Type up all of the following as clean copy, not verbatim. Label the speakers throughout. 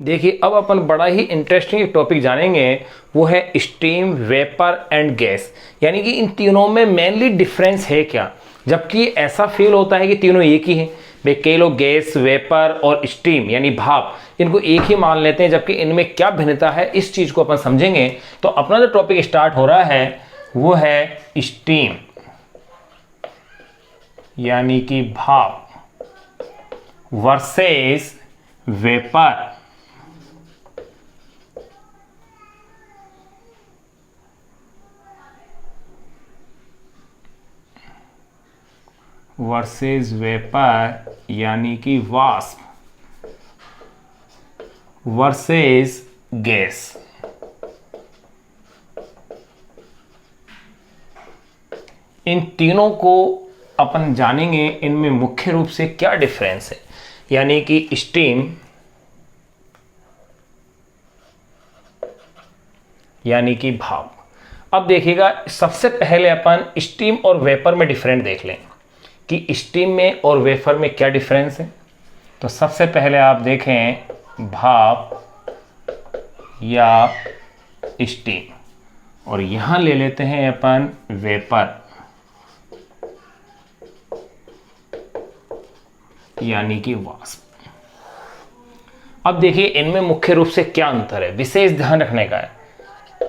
Speaker 1: देखिए अब अपन बड़ा ही इंटरेस्टिंग एक टॉपिक जानेंगे, वो है स्टीम, वेपर एंड गैस। यानी कि इन तीनों में मेनली डिफरेंस है क्या, जबकि ऐसा फील होता है कि तीनों एक ही हैं। भाई कई लोग गैस, वेपर और स्टीम यानी भाप, इनको एक ही मान लेते हैं, जबकि इनमें क्या भिन्नता है इस चीज को अपन समझेंगे। तो अपना जो टॉपिक स्टार्ट हो रहा है वो है स्टीम यानी कि भाप वर्सेस वेपर यानी कि वाष्प वर्सेस गैस। इन तीनों को अपन जानेंगे, इनमें मुख्य रूप से क्या डिफरेंस है। यानी कि स्टीम यानी कि भाप। अब देखिएगा, सबसे पहले अपन स्टीम और वेपर में डिफरेंट देख लें कि स्टीम में और वेपर में क्या डिफरेंस है। तो सबसे पहले आप देखें भाप या स्टीम, और यहां ले लेते हैं अपन वेपर यानी कि वाष्प। अब देखिए इनमें मुख्य रूप से क्या अंतर है, विशेष ध्यान रखने का है।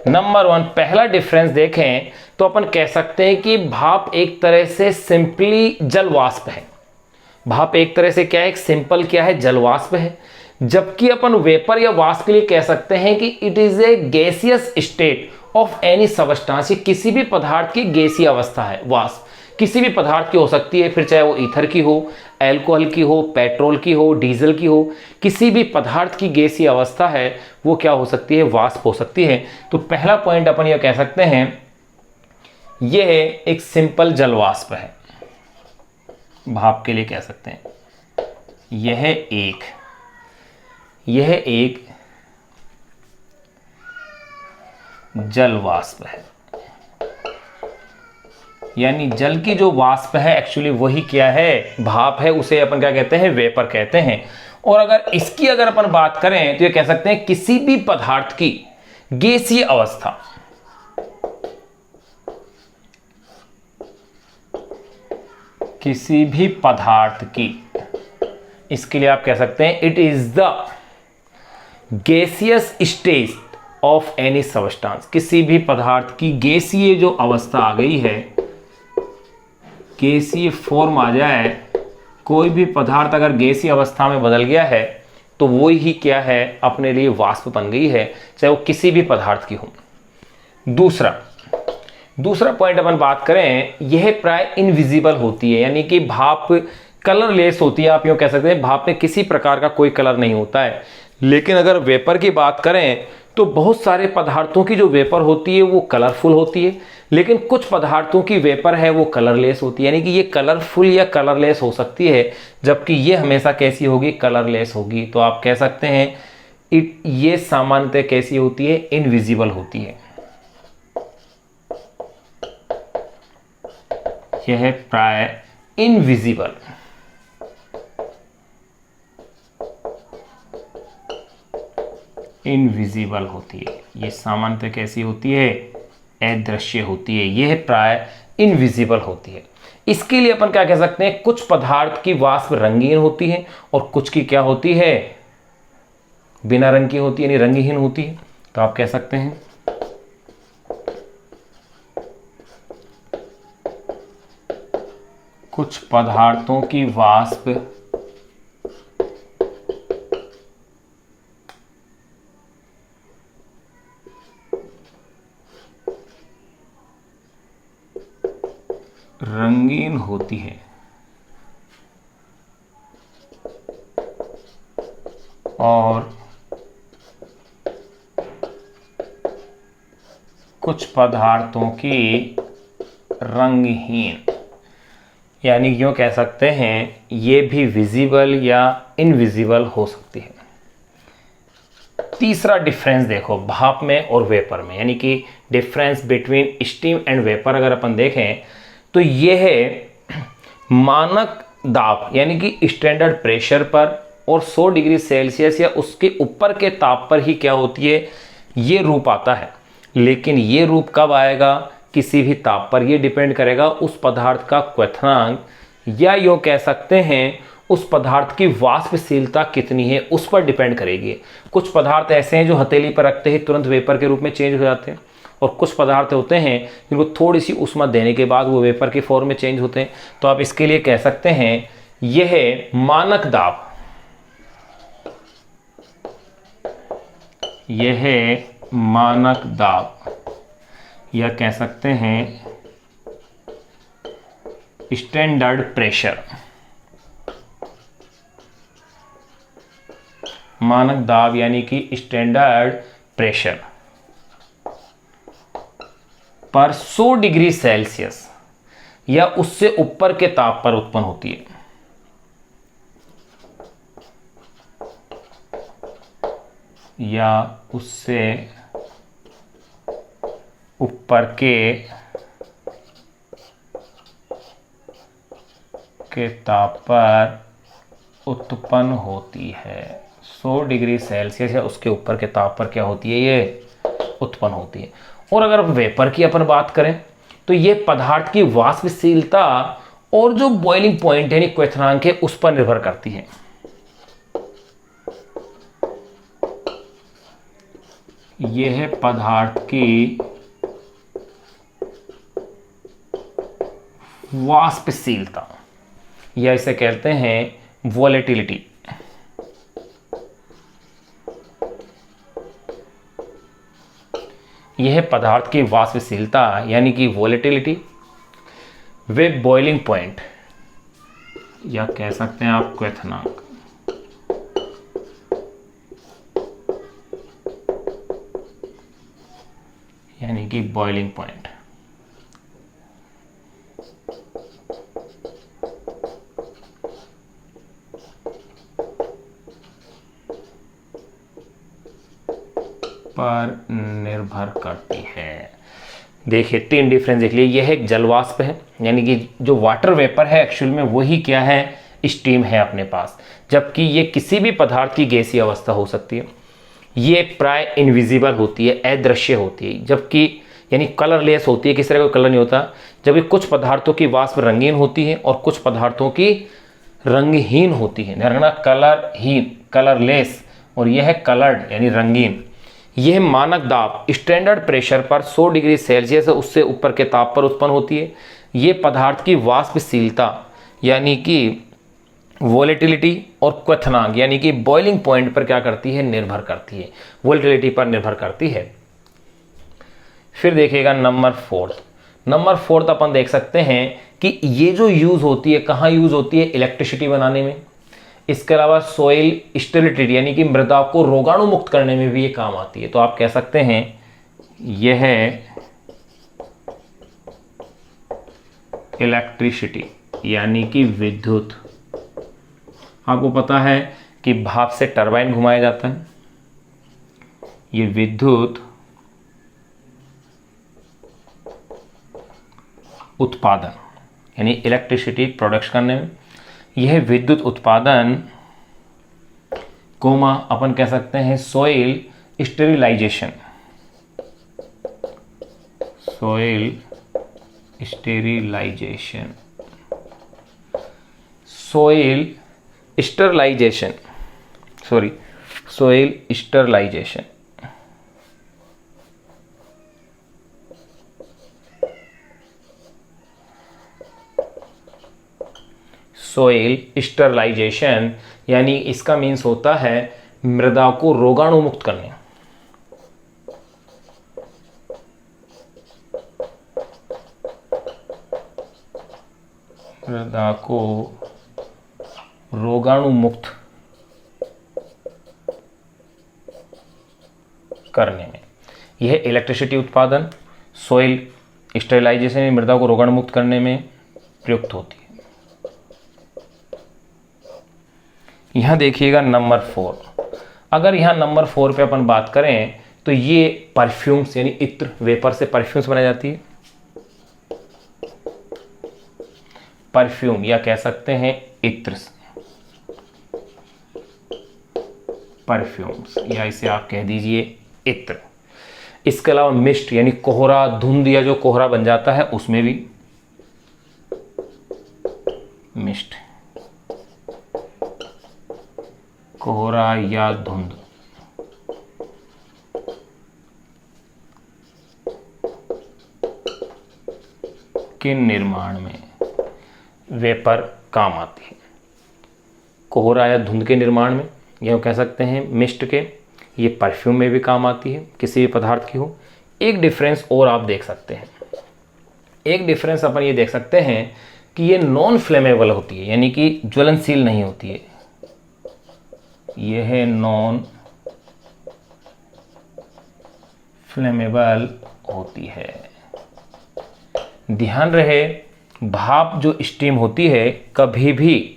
Speaker 1: नंबर 1, पहला डिफरेंस देखें तो अपन कह सकते हैं कि भाप एक तरह से सिंपली जल वाष्प है। भाप एक तरह से क्या है, एक सिंपल क्या है, जल वाष्प है। जबकि अपन वेपर या वाष्प के लिए कह सकते हैं कि it is a gaseous state of any substance. किसी भी पदार्थ की गैसीय अवस्था है वाष्प, किसी भी पदार्थ की हो सकती है, फिर चाहे वो ईथर की हो, एल्कोहल की हो, पेट्रोल की हो, डीजल की हो, किसी भी पदार्थ की गैसीय अवस्था है वो क्या हो सकती है, वाष्प हो सकती है। तो पहला पॉइंट अपन ये कह सकते हैं, यह एक सिंपल जल वाष्प है। भाप के लिए कह सकते हैं यह एक जल वाष्प है। यानी जल की जो वाष्प है एक्चुअली वही क्या है, भाप है। उसे अपन क्या कहते हैं, वेपर कहते हैं। और अगर अपन बात करें तो ये कह सकते हैं किसी भी पदार्थ की गैसीय अवस्था, किसी भी पदार्थ की, इसके लिए आप कह सकते हैं it is the gaseous state of any substance. किसी भी पदार्थ की गैसीय जो अवस्था आ गई है, गैसीय फॉर्म आ जाए, कोई भी पदार्थ अगर गैसीय अवस्था में बदल गया है तो वो ही क्या है, अपने लिए वाष्प बन गई है, चाहे वो किसी भी पदार्थ की हो। दूसरा पॉइंट अपन बात करें, यह प्राय इनविजिबल होती है। यानी कि भाप कलरलेस होती है। आप यूँ कह सकते हैं भाप में किसी प्रकार का कोई कलर नहीं होता है। लेकिन अगर वेपर की बात करें तो बहुत सारे पदार्थों की जो वेपर होती है वो कलरफुल होती है, लेकिन कुछ पदार्थों की वेपर है वो कलरलेस होती है। यानी कि ये कलरफुल या कलरलेस हो सकती है, जबकि ये हमेशा कैसी होगी, कलरलेस होगी। तो आप कह सकते हैं ये सामान्यतः कैसी होती है, इनविजिबल होती है। यह प्राय इनविजिबल होती है। ये सामान्यतः कैसी होती है, अदृश्य होती है। यह प्राय इनविजिबल होती है। इसके लिए अपन क्या कह सकते हैं, कुछ पदार्थ की वाष्प रंगीन होती है और कुछ की क्या होती है, बिना रंग की होती है, यानी रंगहीन होती है। तो आप कह सकते हैं कुछ पदार्थों की वाष्प रंगीन होती है और कुछ पदार्थों की रंगहीन। यानी यूँ कह सकते हैं ये भी विजिबल या इनविजिबल हो सकती है। तीसरा डिफरेंस देखो भाप में और वेपर में, यानी कि difference between steam and vapour अगर अपन देखें तो यह है मानक दाब यानी कि स्टैंडर्ड प्रेशर पर और 100 डिग्री सेल्सियस या उसके ऊपर के ताप पर ही क्या होती है, ये रूप आता है। लेकिन ये रूप कब आएगा, किसी भी ताप पर। ये डिपेंड करेगा उस पदार्थ का क्वथनांक, या यूँ कह सकते हैं उस पदार्थ की वाष्पशीलता कितनी है, उस पर डिपेंड करेगी। कुछ पदार्थ ऐसे हैं जो हथेली पर रखते ही तुरंत वेपर के रूप में चेंज हो जाते हैं, और कुछ पदार्थ होते हैं जिनको थोड़ी सी ऊष्मा देने के बाद वो वेपर के फॉर्म में चेंज होते हैं। तो आप इसके लिए कह सकते हैं यह मानक दाब, यह मानक दाब, या कह सकते हैं स्टैंडर्ड प्रेशर। मानक दाब यानी कि स्टैंडर्ड प्रेशर पर 100 डिग्री सेल्सियस या उससे ऊपर के ताप पर उत्पन्न होती है। या उससे ऊपर के ताप पर उत्पन्न होती है। 100 डिग्री सेल्सियस या उसके ऊपर के ताप पर क्या होती है, ये उत्पन्न होती है। और अगर वेपर की अपन बात करें तो ये पदार्थ की वाष्पशीलता और जो बॉइलिंग पॉइंट यानी क्वथनांक है उस पर निर्भर करती है। यह है पदार्थ की वाष्पशीलता, या इसे कहते हैं वोलेटिलिटी। यह पदार्थ की वाष्पशीलता यानी कि वोलेटिलिटी वे बॉइलिंग पॉइंट, या कह सकते हैं आप क्वथनांक, यानी कि बॉइलिंग पॉइंट। पर निर्भर करती है। देखिए 3 डिफरेंस देख लिए। यह एक जलवाष्प है, यानी कि जो वाटर वेपर है एक्चुअल में वही क्या है, स्टीम है अपने पास, जबकि ये किसी भी पदार्थ की गैसीय अवस्था हो सकती है। ये प्राय इनविजिबल होती है, अदृश्य होती है, जबकि यानी कलरलेस होती है, किसी तरह का कलर नहीं होता। जबकि कुछ पदार्थों की वाष्प रंगीन होती है और कुछ पदार्थों की रंगहीन होती है। ध्यान रखना, कलरहीन, कलरलेस, और यह है कलर्ड यानी रंगीन। यह मानक दाब स्टैंडर्ड प्रेशर पर 100 डिग्री सेल्सियस उससे ऊपर के ताप पर उत्पन्न होती है। ये पदार्थ की वाष्पशीलता यानी कि वोलेटिलिटी और क्वथनांक यानी कि बॉइलिंग पॉइंट पर क्या करती है, निर्भर करती है, वोलेटिलिटी पर निर्भर करती है। फिर देखिएगा नंबर 4 अपन देख सकते हैं कि ये जो यूज होती है, कहाँ यूज होती है, इलेक्ट्रिसिटी बनाने में। इसके अलावा सोइल स्टेरिलिटी यानी कि मृदा को रोगाणु मुक्त करने में भी ये काम आती है। तो आप कह सकते हैं यह इलेक्ट्रिसिटी यानी कि विद्युत। आपको पता है कि भाप से टरबाइन घुमाया जाता है। ये विद्युत उत्पादन यानी इलेक्ट्रिसिटी प्रोडक्शन करने में, यह विद्युत उत्पादन कोमा अपन कह सकते हैं soil sterilization, soil sterilization, soil sterilization, sorry soil sterilization, soil sterilization यानी इसका मीन्स होता है मृदा को रोगाणु मुक्त करने। मृदा को रोगाणु मुक्त करने में यह इलेक्ट्रिसिटी उत्पादन, सोइल स्टेरिलाइजेशन मृदा को रोगाणु मुक्त करने में प्रयुक्त होती है। यहां देखिएगा नंबर 4। अगर यहां नंबर 4 पे अपन बात करें तो ये परफ्यूम्स यानी इत्र, वेपर से परफ्यूम्स बनाई जाती है। परफ्यूम या कह सकते हैं इत्र, परफ्यूम्स, या इसे आप कह दीजिए इत्र। इसके अलावा मिस्ट यानी कोहरा, धुंध या जो कोहरा बन जाता है उसमें भी मिस्ट, कोहरा या धुंध। के निर्माण में वेपर काम आती है। कोहरा या धुंध के निर्माण में, या कह सकते हैं मिस्ट के, ये परफ्यूम में भी काम आती है, किसी भी पदार्थ की हो। एक डिफरेंस और आप देख सकते हैं, एक डिफरेंस अपन ये देख सकते हैं कि ये नॉन फ्लेमेबल होती है, यानी कि ज्वलनशील नहीं होती है। ये है नॉन फ्लेमेबल होती है। ध्यान रहे, भाप जो स्टीम होती है कभी भी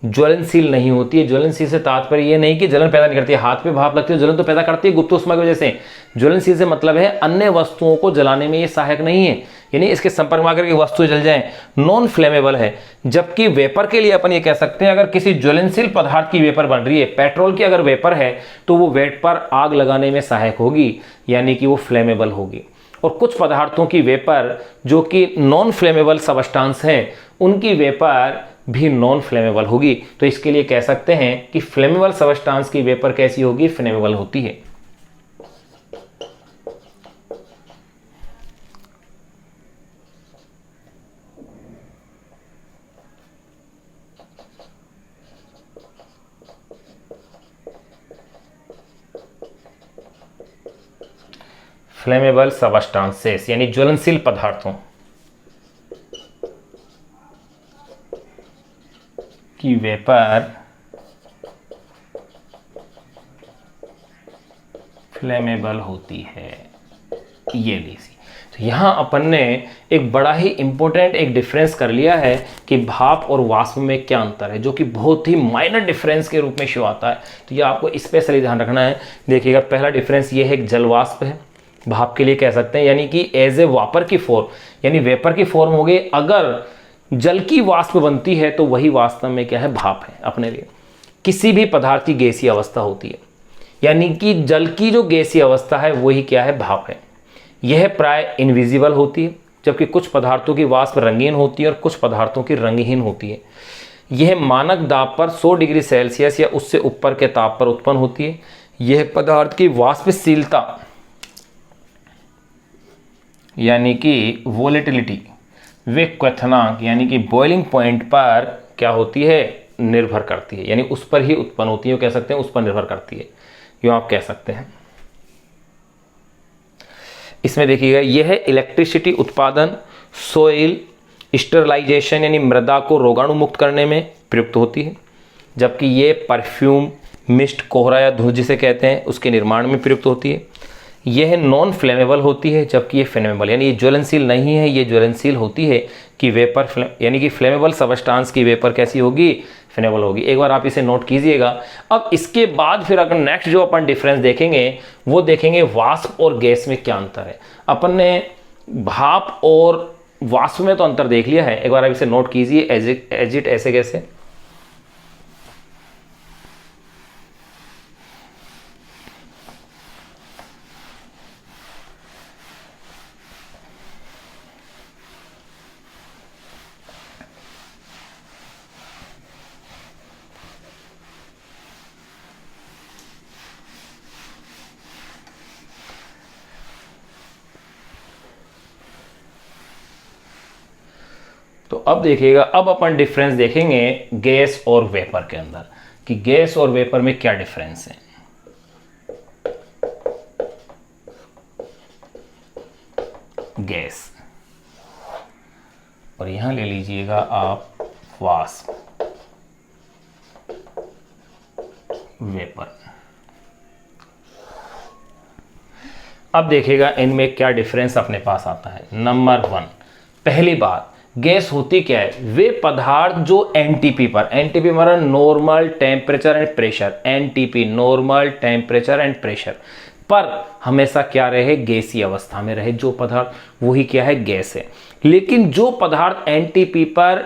Speaker 1: ज्वलनशील नहीं होती है। ज्वलनशील से तात्पर्य ये नहीं कि जलन पैदा नहीं करती है। हाथ पे भाप लगती है, जलन तो पैदा करती है गुप्त ऊष्मा की वजह से। ज्वलनशील से मतलब है अन्य वस्तुओं को जलाने में ये सहायक नहीं है, यानी इसके संपर्क में आकर के वस्तुएं जल जाएं। नॉन फ्लेमेबल है। जबकि वेपर के लिए अपन ये कह सकते हैं, अगर किसी ज्वलनशील पदार्थ की वेपर बन रही है, पेट्रोल की अगर वेपर है तो वो वेपर आग लगाने में सहायक होगी, यानी कि वो फ्लेमेबल होगी। और कुछ पदार्थों की वेपर जो कि नॉन फ्लेमेबल सबस्टांस हैं, उनकी वेपर भी नॉन फ्लेमेबल होगी। तो इसके लिए कह सकते हैं कि फ्लेमेबल सबस्टांस की वेपर कैसी होगी, फ्लेमेबल होती है। फ्लेमेबल सबस्टांसेस यानी ज्वलनशील पदार्थों की वेपर फ्लेमेबल होती है। ये लीजिए, तो यहां अपन ने एक बड़ा ही इंपॉर्टेंट एक डिफरेंस कर लिया है कि भाप और वाष्प में क्या अंतर है, जो कि बहुत ही माइनर डिफरेंस के रूप में शो आता है। तो ये आपको स्पेशली ध्यान रखना है। देखिएगा, पहला डिफरेंस ये है कि जल वाष्प है, भाप के लिए कह सकते हैं, यानी कि एज ए वापर की फॉर्म, यानी वेपर की फॉर्म हो गई। अगर जल की वाष्प बनती है तो वही वास्तव में क्या है, भाप है अपने लिए। किसी भी पदार्थ की गैसीय अवस्था होती है, यानी कि जल की जो गैसीय अवस्था है वही क्या है, भाप है। यह प्राय इनविजिबल होती है, जबकि कुछ पदार्थों की वाष्प रंगीन होती है और कुछ पदार्थों की रंगहीन होती है। यह मानक दाब पर 100 डिग्री सेल्सियस या उससे ऊपर के ताप पर उत्पन्न होती है। यह पदार्थ की वाष्पशीलता यानी कि वोलेटिलिटी वे क्वथनांक यानी कि बॉइलिंग पॉइंट पर क्या होती है, निर्भर करती है, यानी उस पर ही उत्पन्न होती है, कह सकते हैं उस पर निर्भर करती है, यूं आप कह सकते हैं। इसमें देखिएगा, यह है इलेक्ट्रिसिटी उत्पादन, सोइल स्टरलाइजेशन यानी मृदा को रोगाणु मुक्त करने में प्रयुक्त होती है। जबकि ये परफ्यूम, मिस्ट, कोहरा या धूल जिसे कहते हैं उसके निर्माण में प्रयुक्त होती है। यह नॉन फ्लेमेबल होती है, जबकि ये फ्लेमेबल यानी ये ज्वलनशील नहीं है, ये ज्वलनशील होती है कि वेपर यानी कि फ्लेमेबल सबस्टांस की वेपर कैसी होगी, फ्लेमेबल होगी। एक बार आप इसे नोट कीजिएगा। अब इसके बाद फिर अगर नेक्स्ट जो अपन डिफरेंस देखेंगे वो देखेंगे वाष्प और गैस में क्या अंतर है। अपन ने भाप और वाष्प में तो अंतर देख लिया है, एक बार आप इसे नोट कीजिए एज इट ऐसे कैसे। तो अब देखिएगा, अब अपन डिफरेंस देखेंगे गैस और वेपर के अंदर कि गैस और वेपर में क्या डिफरेंस है। गैस, और यहां ले लीजिएगा आप वाष्प, वेपर। अब देखिएगा इनमें क्या डिफरेंस अपने पास आता है। नंबर 1, पहली बात, गैस होती क्या है, वे पदार्थ जो एनटीपी पर, एनटीपी हमारा normal temperature and pressure, NTP normal temperature and pressure पर हमेशा क्या रहे, गैसीय अवस्था में रहे। जो पदार्थ वही क्या है, गैस है। लेकिन जो पदार्थ एनटीपी पर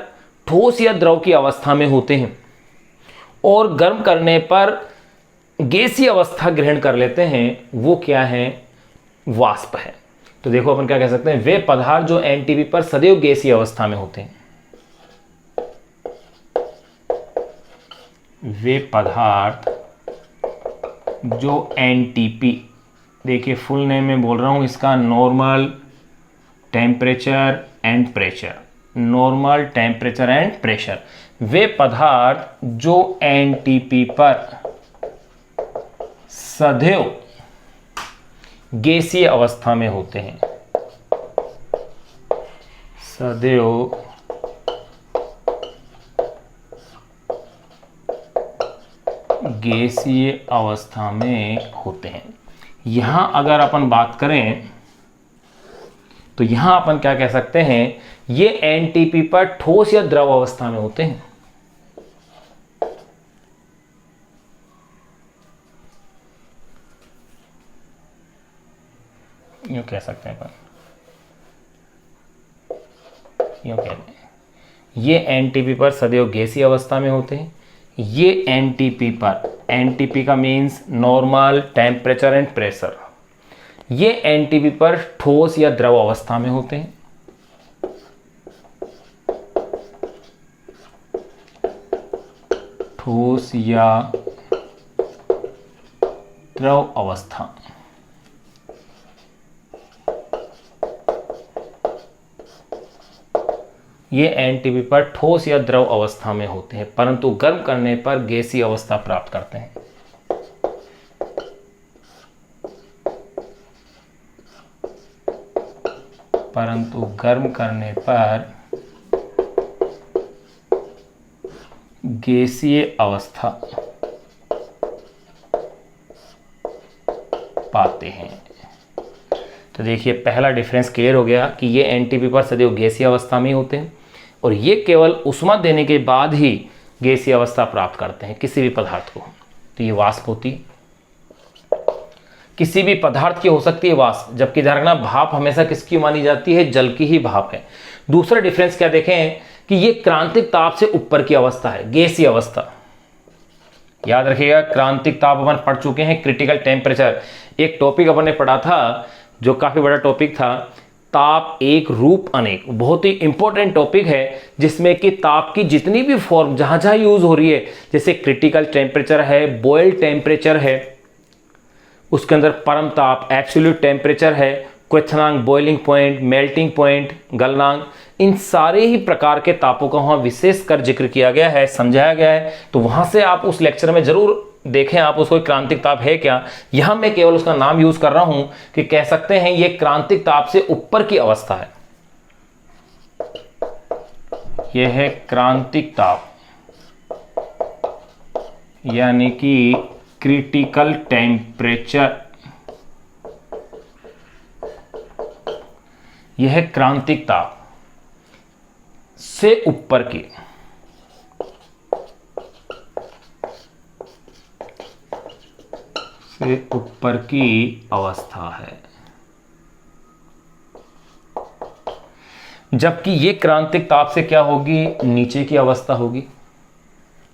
Speaker 1: ठोस या द्रव की अवस्था में होते हैं और गर्म करने पर गैसीय अवस्था ग्रहण कर लेते हैं वो क्या है, वाष्प है। तो देखो अपन क्या कह सकते हैं, वे पदार्थ जो एनटीपी पर सदैव गैसीय अवस्था में होते हैं, वे पदार्थ जो एनटीपी, देखिए फुल नेम में बोल रहा हूं इसका, normal temperature and pressure, normal temperature and pressure, वे पदार्थ जो एनटीपी पर सदैव गैसीय अवस्था में होते हैं, सदैव गैसीय अवस्था में होते हैं। यहां अगर अपन बात करें तो यहां अपन क्या कह सकते हैं, ये एनटीपी पर ठोस या द्रव अवस्था में होते हैं। यूं कह सकते हैं अपन, यूं कहते हैं, ये एनटीपी पर सदैव गैसीय अवस्था में होते हैं। ये एनटीपी पर, एनटीपी का means normal temperature and pressure, ये एनटीपी पर ठोस या द्रव अवस्था में होते हैं। ठोस या द्रव अवस्था, ये एनटीपी पर ठोस या द्रव अवस्था में होते हैं, परंतु गर्म करने पर गैसीय अवस्था प्राप्त करते हैं। परंतु गर्म करने पर गैसीय अवस्था पाते हैं। तो देखिए पहला डिफरेंस क्लियर हो गया कि ये एनटीपी पर सदैव गैसीय अवस्था में होते हैं और ये केवल ऊष्मा देने के बाद ही गैसीय अवस्था प्राप्त करते हैं किसी भी पदार्थ को। तो ये वाष्प होती है, किसी भी पदार्थ की हो सकती है वाष्प, जबकि ध्यान रखना भाप हमेशा किसकी मानी जाती है, जल की ही भाप है। दूसरा डिफरेंस क्या देखें कि ये क्रांतिक ताप से ऊपर की अवस्था है, गैसीय अवस्था। याद रखिएगा क्रांतिक ताप अपन पढ़ चुके हैं, क्रिटिकल टेम्परेचर एक टॉपिक अपन ने पढ़ा था जो काफी बड़ा टॉपिक था, ताप एक रूप अनेक, बहुत ही इंपॉर्टेंट टॉपिक है जिसमें कि ताप की जितनी भी फॉर्म जहां जहां यूज हो रही है, जैसे क्रिटिकल टेम्परेचर है, बॉयल टेम्परेचर है, उसके अंदर परम ताप एब्सोल्यूट टेम्परेचर है, क्वथनांक बॉइलिंग पॉइंट, मेल्टिंग पॉइंट, गलनांक, इन सारे ही प्रकार के तापों का वहां विशेष कर जिक्र किया गया है, समझाया गया है। तो वहां से आप उस लेक्चर में जरूर देखें आप उसको क्रांतिक ताप है क्या। यहां मैं केवल उसका नाम यूज कर रहा हूं कि कह सकते हैं ये क्रांतिक ताप से ऊपर की अवस्था है, यह है क्रांतिक ताप, यानी कि क्रिटिकल टेम्परेचर, यह है क्रांतिक ताप से ऊपर की, से ऊपर की अवस्था है। जबकि ये क्रांतिक ताप से क्या होगी, नीचे की अवस्था होगी।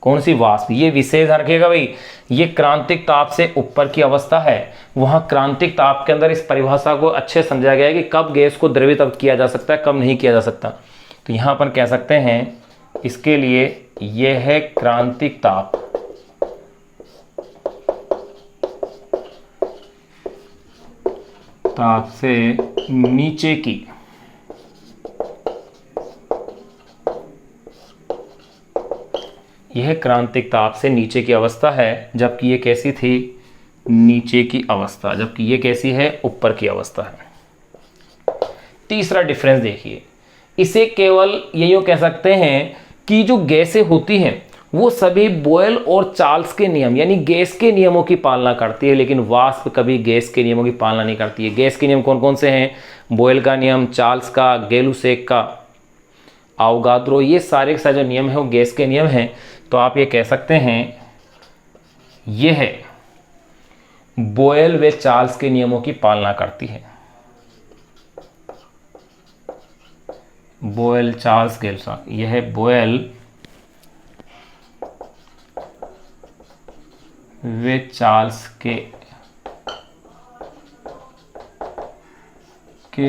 Speaker 1: कौन सी, वाष्प। ये विशेष ध्यान रखिएगा भाई, ये क्रांतिक ताप से ऊपर की अवस्था है। वहां क्रांतिक ताप के अंदर इस परिभाषा को अच्छे समझा गया है कि कब गैस को द्रवित किया जा सकता है, कब नहीं किया जा सकता। तो यहां अपन कह सकते हैं इसके लिए यह है क्रांतिक ताप, ताप से नीचे की, यह क्रांतिक ताप से नीचे की अवस्था है, जबकि ये कैसी थी, नीचे की अवस्था, जबकि ये कैसी है, ऊपर की अवस्था है। तीसरा डिफरेंस देखिए, इसे केवल ये यूं कह सकते हैं कि जो गैसें होती हैं वो सभी बॉयल और चार्ल्स के नियम यानी गैस के नियमों की पालना करती है, लेकिन वाष्प कभी गैस के नियमों की पालना नहीं करती है। गैस के नियम कौन कौन से हैं, बॉयल का नियम, चार्ल्स का, गेलुसेक का, आवगाद्रो, ये सारे के सारे जो नियम है वो गैस के नियम हैं। तो आप ये कह सकते हैं ये है बॉयल व चार्ल्स के नियमों की पालना करती है, बॉयल चार्ल्स गेलुसेक, यह है बॉयल वे चार्ल्स के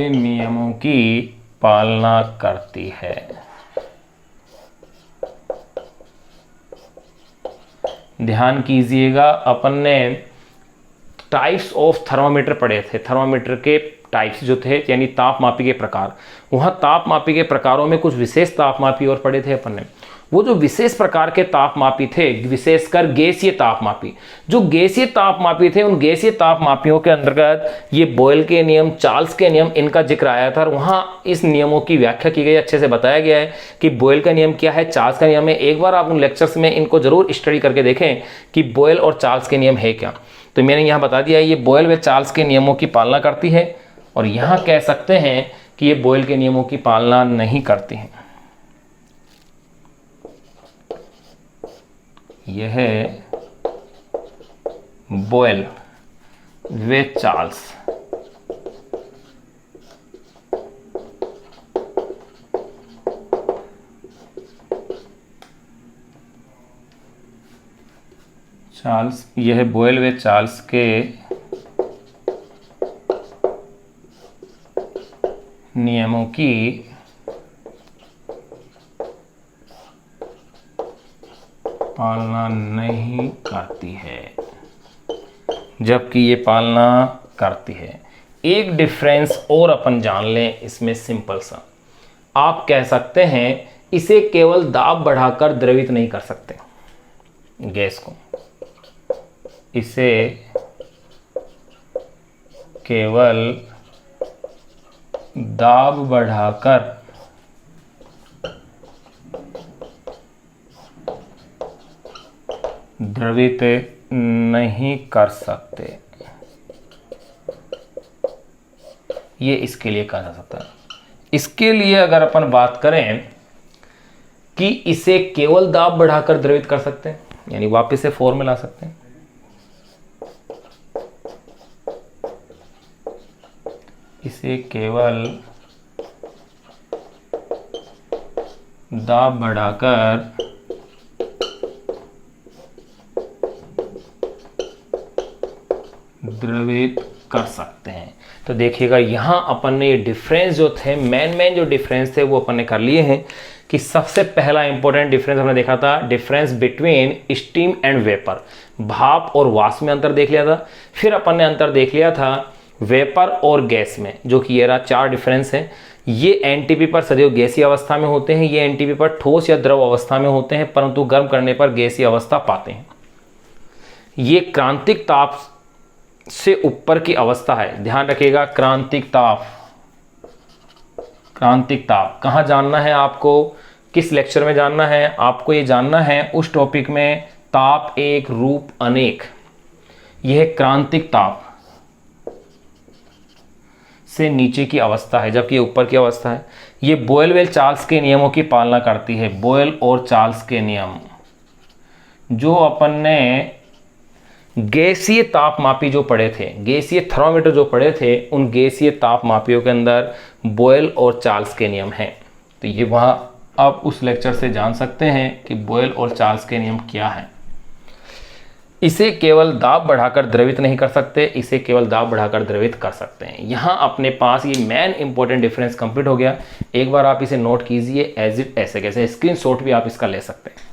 Speaker 1: नियमों की पालना करती है। ध्यान कीजिएगा, अपन ने टाइप्स ऑफ थर्मामीटर पढ़े थे। थर्मामीटर के टाइप्स जो थे यानी तापमापी के प्रकार, वहाँ तापमापी के प्रकारों में कुछ विशेष तापमापी और पढ़े थे अपन ने। वो जो विशेष प्रकार के तापमापी थे, विशेषकर गैसीय तापमापी, जो गैसीय तापमापी थे, उन गैसीय तापमापियों के अंतर्गत ये बॉयल के नियम, चार्ल्स के नियम, इनका जिक्र आया था और वहाँ इस नियमों की व्याख्या की गई, अच्छे से बताया गया है कि बॉयल का नियम क्या है, चार्ल्स का नियम है। एक बार आप उन लेक्चर्स में इनको जरूर स्टडी करके देखें कि बॉयल और चार्ल्स के नियम है क्या। तो मैंने यहाँ बता दिया है, ये बॉयल व चार्ल्स के नियमों की पालना करती है और यहाँ कह सकते हैं कि ये बॉयल के नियमों की पालना नहीं करती हैं। यह है बॉयल व चार्ल्स। यह बॉयल व चार्ल्स के नियमों की पालना नहीं करती है, जबकि ये पालना करती है। एक डिफरेंस और अपन जान लें इसमें, सिंपल सा। आप कह सकते हैं इसे केवल दाब बढ़ाकर द्रवित नहीं कर सकते गैस को, इसे केवल दाब बढ़ाकर द्रवित नहीं कर सकते, ये इसके लिए कहा जा सकता है। इसके लिए अगर अपन बात करें कि इसे केवल दाब बढ़ाकर द्रवित कर सकते हैं, यानी वापस से फॉर्म में ला सकते हैं। इसे केवल दाब बढ़ाकर द्रवित कर सकते हैं। तो देखिएगा यहां अपन ने ये डिफरेंस जो थे, मेन जो डिफरेंस थे वो अपन ने कर लिए हैं। कि सबसे पहला इंपॉर्टेंट डिफरेंस हमने देखा था, difference between steam and vapour, भाप और वाष्प में अंतर देख लिया था। फिर अपन ने अंतर देख लिया था वेपर और गैस में, जो कि ये रहा 4 डिफरेंस है। ये एनटीपी पर सदैव गैसीय अवस्था में होते हैं, ये एनटीपी पर ठोस या द्रव अवस्था में होते हैं, परंतु गर्म करने पर गैसीय अवस्था पाते हैं। ये क्रांतिक ताप से ऊपर की अवस्था है, ध्यान रखिएगा। क्रांतिक ताप कहाँ जानना है आपको, किस लेक्चर में जानना है आपको? ये जानना है उस टॉपिक में, ताप एक रूप अनेक। यह क्रांतिक ताप से नीचे की अवस्था है, जबकि ऊपर की अवस्था है। ये बॉयल व चार्ल्स के नियमों की पालना करती है। बॉयल और चार्ल्स के नियम जो अपन ने गैसीय तापमापी जो पढ़े थे, गैसीय थर्मामीटर जो पढ़े थे, उन गैसीय तापमापियों के अंदर बॉयल और चार्ल्स के नियम हैं। तो ये वहाँ आप उस लेक्चर से जान सकते हैं कि बॉयल और चार्ल्स के नियम क्या हैं। इसे केवल दाब बढ़ाकर द्रवित नहीं कर सकते, इसे केवल दाब बढ़ाकर द्रवित कर सकते हैं। यहाँ अपने पास ये मेन इंपॉर्टेंट डिफरेंस कंप्लीट हो गया। एक बार आप इसे नोट कीजिए एज इट ऐसे, कैसे स्क्रीनशॉट भी आप इसका ले सकते हैं।